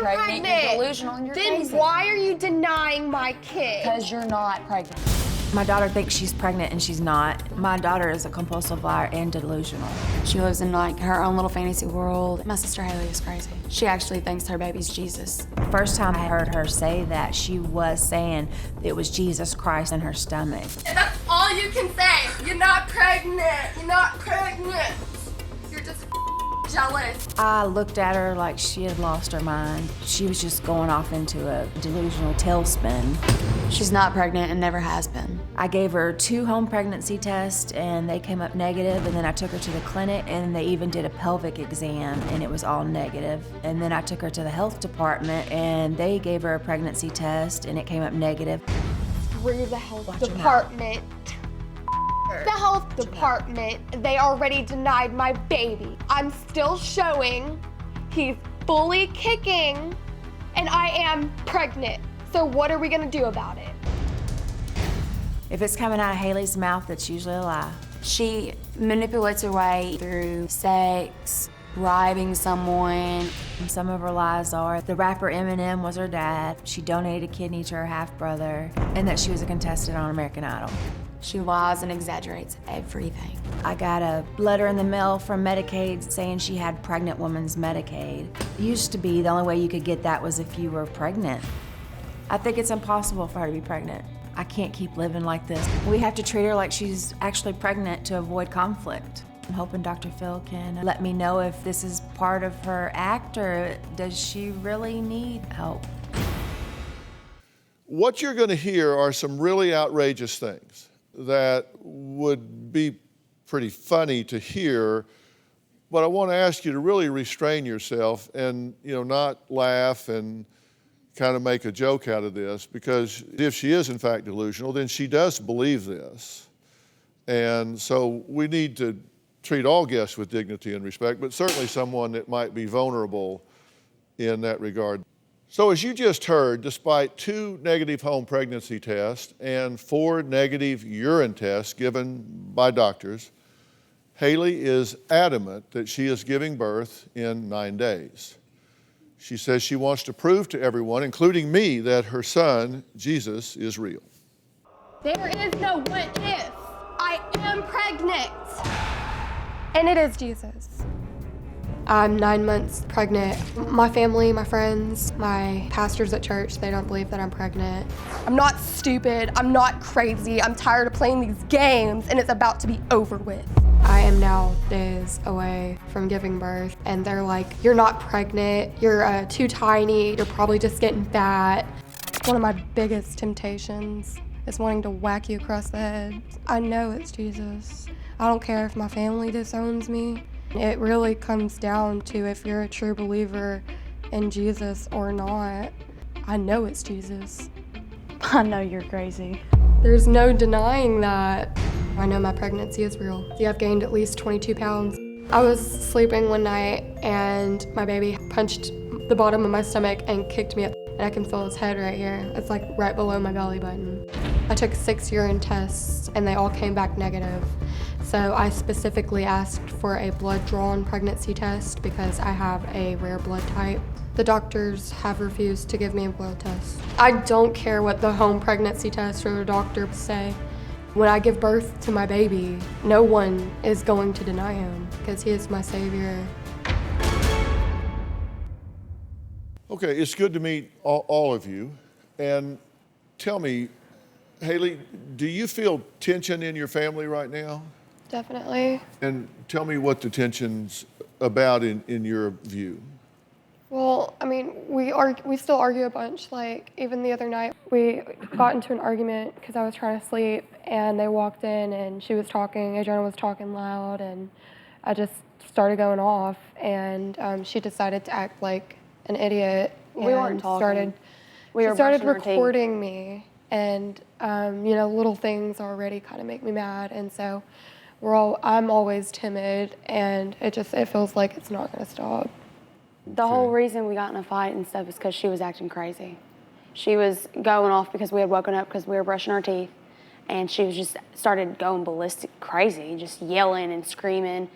pregnant. You're delusional and you're crazy. Then why are you denying my kid? Because you're not pregnant. My daughter thinks she's pregnant and she's not. My daughter is a compulsive liar and delusional. She lives in like her own little fantasy world. My sister Haley is crazy. She actually thinks her baby's Jesus. The first time I heard her say that, she was saying it was Jesus Christ in her stomach. And that's all you can say. You're not pregnant. You're not pregnant. You're just jealous. I looked at her like she had lost her mind. She was just going off into a delusional tailspin. She's not pregnant and never has been. I gave her 2 home pregnancy tests and they came up negative, and then I took her to the clinic and they even did a pelvic exam and it was all negative. And then I took her to the health department and they gave her a pregnancy test and it came up negative. Screw the health department. The health department, they already denied my baby. I'm still showing, he's fully kicking, and I am pregnant. So what are we gonna do about it? If it's coming out of Haley's mouth, it's usually a lie. She manipulates her way through sex, bribing someone. And some of her lies are the rapper Eminem was her dad, she donated a kidney to her half-brother, and that she was a contestant on American Idol. She lies and exaggerates everything. I got a letter in the mail from Medicaid saying she had pregnant woman's Medicaid. It used to be the only way you could get that was if you were pregnant. I think it's impossible for her to be pregnant. I can't keep living like this. We have to treat her like she's actually pregnant to avoid conflict. I'm hoping DrPhil can let me know if this is part of her act or does she really need help. What you're going to hear are some really outrageous things that would be pretty funny to hear, but I want to ask you to really restrain yourself and, not laugh and kind of make a joke out of this, because if she is in fact delusional, then she does believe this. And so we need to treat all guests with dignity and respect, but certainly someone that might be vulnerable in that regard. So as you just heard, despite 2 negative home pregnancy tests and 4 negative urine tests given by doctors, Haley is adamant that she is giving birth in 9 days. She says she wants to prove to everyone, including me, that her son, Jesus, is real. There is no what if. I am pregnant. And it is Jesus. I'm 9 months pregnant. My family, my friends, my pastors at church, they don't believe that I'm pregnant. I'm not stupid, I'm not crazy, I'm tired of playing these games and it's about to be over with. I am now days away from giving birth and they're like, you're not pregnant, you're too tiny, you're probably just getting fat. One of my biggest temptations is wanting to whack you across the head. I know it's Jesus. I don't care if my family disowns me. It really comes down to if you're a true believer in Jesus or not. I know it's Jesus. I know you're crazy. There's no denying that. I know my pregnancy is real. I've gained at least 22 pounds. I was sleeping one night and my baby punched the bottom of my stomach and kicked me up. And I can feel his head right here. It's like right below my belly button. I took 6 urine tests and they all came back negative. So I specifically asked for a blood-drawn pregnancy test because I have a rare blood type. The doctors have refused to give me a blood test. I don't care what the home pregnancy test or the doctor say. When I give birth to my baby, no one is going to deny him because he is my savior. Okay, it's good to meet all of you. And tell me, Haley, do you feel tension in your family right now? Definitely. And tell me what the tension's about in your view. Well, I mean, we still argue a bunch. Like, even the other night, we got into an argument because I was trying to sleep, and they walked in, and she was talking, Adrianna was talking loud, and I just started going off, and she decided to act like an idiot. We weren't talking. She started recording me, and, little things already kind of make me mad, and so I'm always timid, and it feels like it's not going to stop. The whole reason we got in a fight and stuff is because she was acting crazy. She was going off because we had woken up because we were brushing our teeth, and she was just started going ballistic, crazy, just yelling and screaming,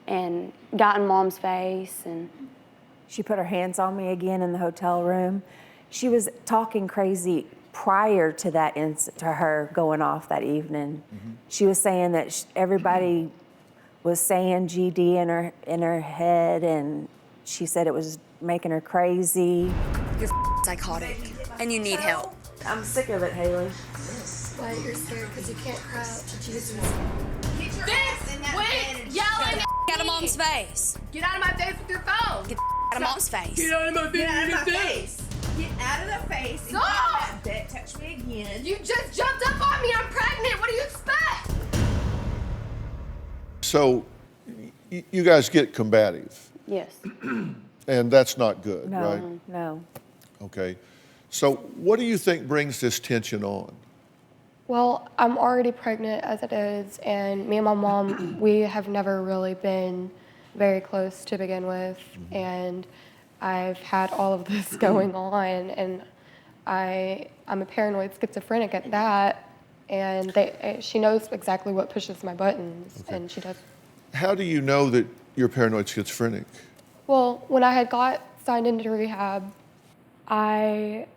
and got in Mom's face, and She put her hands on me again in the hotel room. She was talking crazy prior to that to her going off that evening. She was saying that everybody was saying GD in her head, and she said it was making her crazy. You're psychotic, and you need help. I'm sick of it, Haley. Why you're scared because you can't crouch. Jesus. Quit yelling at mom's face. Get out of my face with your phone. Get out of mom's face. Get out of my face. Get out of the face. And Stop! don't touch me again. You just jumped up on me. I'm pregnant. What do you expect? So you guys get combative, Yes. and that's not good, No, right? no. Okay. So what do you think brings this tension on? Well, I'm already pregnant as it is, and me and my mom, we have never really been very close to begin with, and I've had all of this going on, and I'm a paranoid schizophrenic at that, and she knows exactly what pushes my buttons, and she does. How do you know that you're paranoid schizophrenic? Well, when I had got signed into rehab, I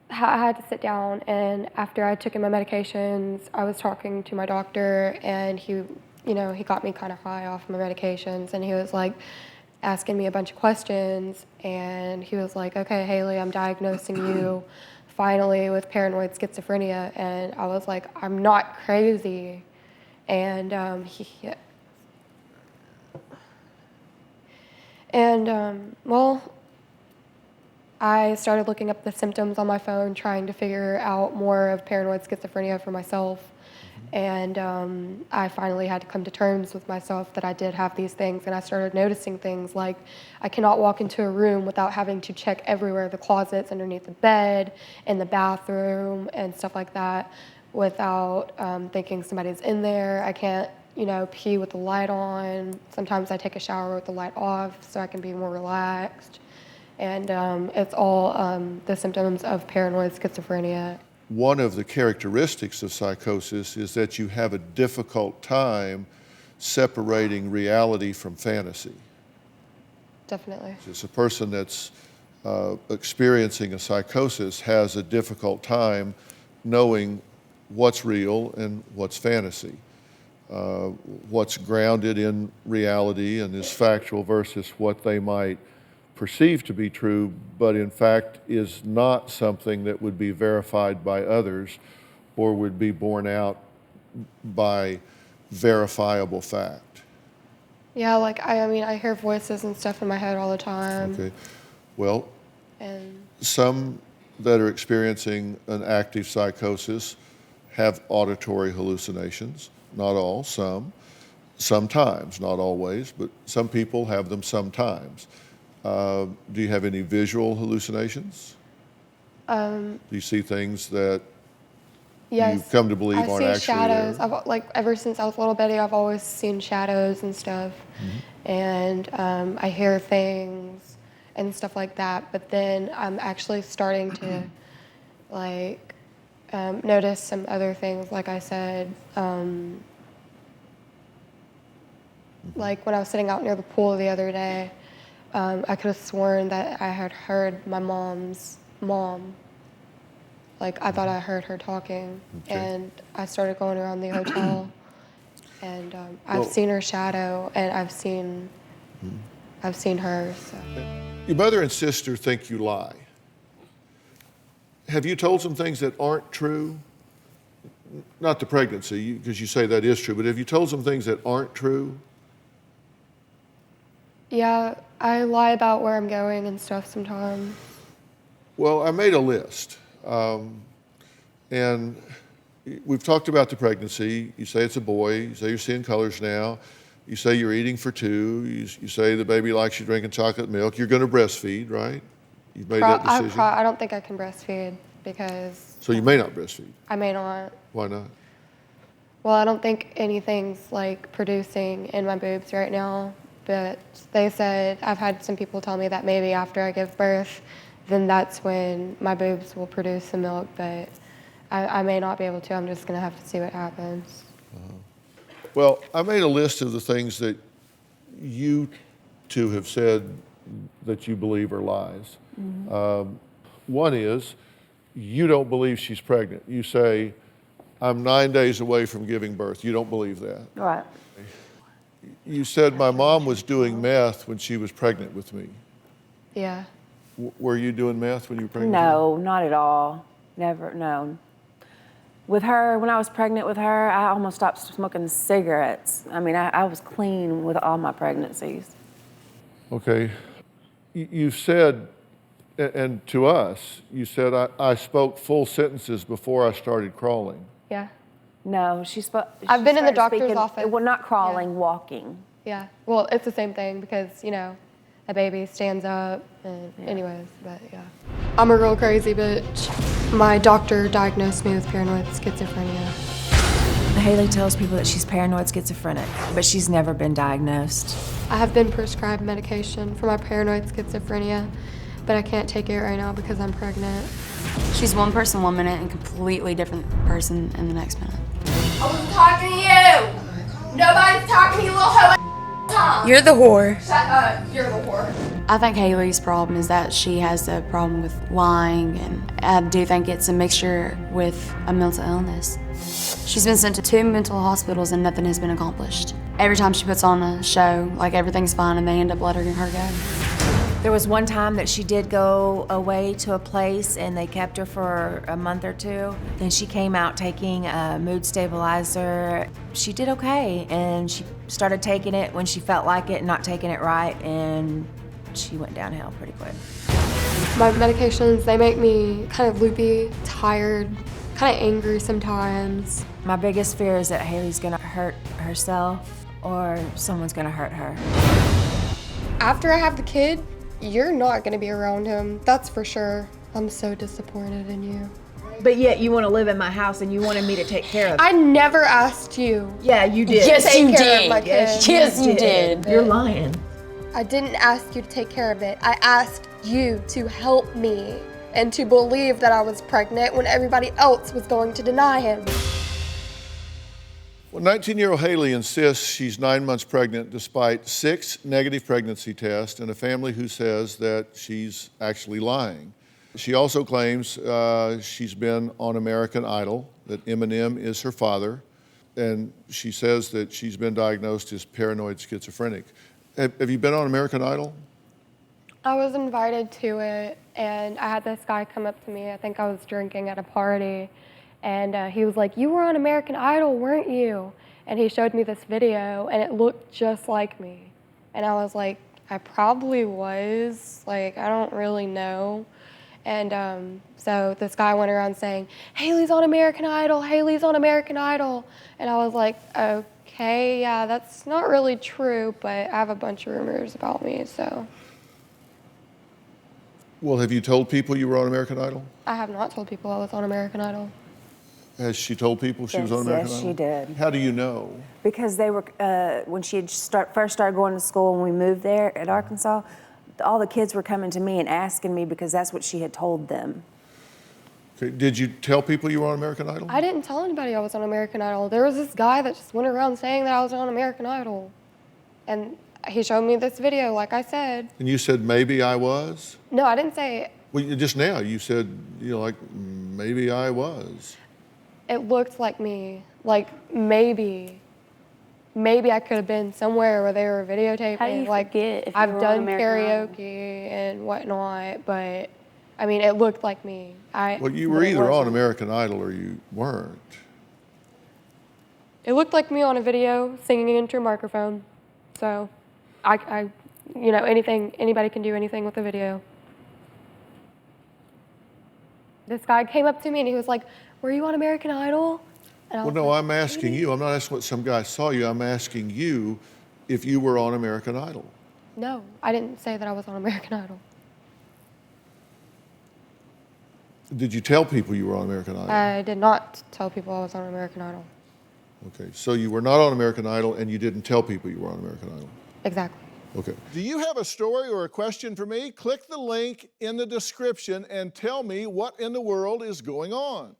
had to sit down, and after I took in my medications, I was talking to my doctor, and he got me kind of high off my medications, and he was like asking me a bunch of questions, and he was like, "Okay, Haley, I'm diagnosing you finally with paranoid schizophrenia," and I was like, "I'm not crazy," and well, I started looking up the symptoms on my phone, trying to figure out more of paranoid schizophrenia for myself. And I finally had to come to terms with myself that I did have these things. And I started noticing things like I cannot walk into a room without having to check everywhere, the closets, underneath the bed, in the bathroom, and stuff like that, without thinking somebody's in there. I can't, pee with the light on. Sometimes I take a shower with the light off so I can be more relaxed. And it's all the symptoms of paranoid schizophrenia. One of the characteristics of psychosis is that you have a difficult time separating reality from fantasy. Definitely. It's a person that's experiencing a psychosis has a difficult time knowing what's real and what's fantasy, what's grounded in reality and is factual versus what they might perceived to be true, but in fact is not something that would be verified by others or would be borne out by verifiable fact. Yeah, like I hear voices and stuff in my head all the time. Okay. Well, And some that are experiencing an active psychosis have auditory hallucinations. Not all, some. Sometimes, not always, but some people have them sometimes. Do you have any visual hallucinations? Do you see things that yes, you've come to believe I aren't see actually shadows. there? Ever since I was a little bitty, I've always seen shadows and stuff. And I hear things and stuff like that. But then I'm actually starting to notice some other things. Like I said, like when I was sitting out near the pool the other day, I could have sworn that I had heard my mom's mom. Like, I thought I heard her talking. Okay. And I started going around the hotel, and I've seen her shadow, and I've seen her, so. Your mother and sister think you lie. Have you told some things that aren't true? Not the pregnancy, because you say that is true, but have you told some things that aren't true? Yeah, I lie about where I'm going and stuff sometimes. Well, I made a list, and we've talked about the pregnancy. You say it's a boy. You say you're seeing colors now. You say you're eating for two. You say the baby likes you drinking chocolate milk. You're going to breastfeed, right? You've made that decision? I don't think I can breastfeed because... So you may not breastfeed. I may not. Why not? Well, I don't think anything's producing in my boobs right now. But they said, I've had some people tell me that maybe after I give birth, then that's when my boobs will produce the milk, but I may not be able to. I'm just going to have to see what happens. Well, I made a list of the things that you two have said that you believe are lies. One is, you don't believe she's pregnant. You say, I'm 9 days away from giving birth. You don't believe that. Right. You said my mom was doing meth when she was pregnant with me. Yeah. Were you doing meth when you were pregnant? No, not at all. Never, no. With her, when I was pregnant with her, I almost stopped smoking cigarettes. I mean, I was clean with all my pregnancies. Okay. You said, and to us, you said I spoke full sentences before I started crawling. Yeah. No, she spoke. I've been in the doctor's office. Well, not crawling, walking. Yeah. Well, it's the same thing because, you know, a baby stands up and anyways, but yeah. I'm a real crazy bitch. My doctor diagnosed me with paranoid schizophrenia. Haley tells people that she's paranoid schizophrenic, but she's never been diagnosed. I have been prescribed medication for my paranoid schizophrenia, but I can't take it right now because I'm pregnant. She's one person 1 minute and completely different person in the next minute. I wasn't talking to you. Nobody's talking to you, little hoe. You're the whore. Shut up. You're the whore. I think Haley's problem is that she has a problem with lying, and I do think it's a mixture with a mental illness. She's been sent to 2 mental hospitals and nothing has been accomplished. Every time she puts on a show, like everything's fine and they end up letting her go. There was one time that she did go away to a place and they kept her for a month or two. Then she came out taking a mood stabilizer. She did okay, and she started taking it when she felt like it and not taking it right, and she went downhill pretty quick. My medications, they make me kind of loopy, tired, kind of angry sometimes. My biggest fear is that Haley's gonna hurt herself or someone's gonna hurt her. After I have the kid, you're not gonna be around him, that's for sure. I'm so disappointed in you. But yet you want to live in my house and you wanted me to take care of it. I never asked you. Yeah, you did. Yes, Take you care of did. my kid. Yes, you did. You're lying. I didn't ask you to take care of it. I asked you to help me and to believe that I was pregnant when everybody else was going to deny him. Well, 19-year-old Haley insists she's 9 months pregnant despite 6 negative pregnancy tests and a family who says that she's actually lying. She also claims she's been on American Idol, that Eminem is her father, and she says that she's been diagnosed as paranoid schizophrenic. Have you been on American Idol? I was invited to it, and I had this guy come up to me. I think I was drinking at a party, and he was like, "You were on American Idol, weren't you?" And he showed me this video, and it looked just like me. And I was like, I probably was. Like, I don't really know. And so this guy went around saying, "Haley's on American Idol, Haley's on American Idol." And I was like, okay, yeah, that's not really true, but I have a bunch of rumors about me, so. Well, have you told people you were on American Idol? I have not told people I was on American Idol. Has she told people she was Yes, on American yes, Idol? she did. How do you know? Because they were, when she had first started going to school when we moved there at Arkansas, all the kids were coming to me and asking me because that's what she had told them. Okay. Did you tell people you were on American Idol? I didn't tell anybody I was on American Idol. There was this guy that just went around saying that I was on American Idol. And he showed me this video, like I said. And you said, maybe I was? No, I didn't say, Well, just now you said, like, maybe I was. it looked like me. Like, maybe I could have been somewhere where they were videotaping. How do you like, forget if you I've were on done American Idol? karaoke and whatnot, but I mean, it looked like me. Well, you were but it either on wasn't. American Idol or you weren't. It looked like me on a video singing into a microphone. So, I you know, anybody can do anything with a video. This guy came up to me and he was like, "Were you on American Idol?" And I Well, was no, like, I'm asking you. I'm not asking what some guy saw you. I'm asking you if you were on American Idol. No, I didn't say that I was on American Idol. Did you tell people you were on American Idol? I did not tell people I was on American Idol. Okay, so you were not on American Idol and you didn't tell people you were on American Idol. Exactly. Okay. Do you have a story or a question for me? Click the link in the description and tell me what in the world is going on.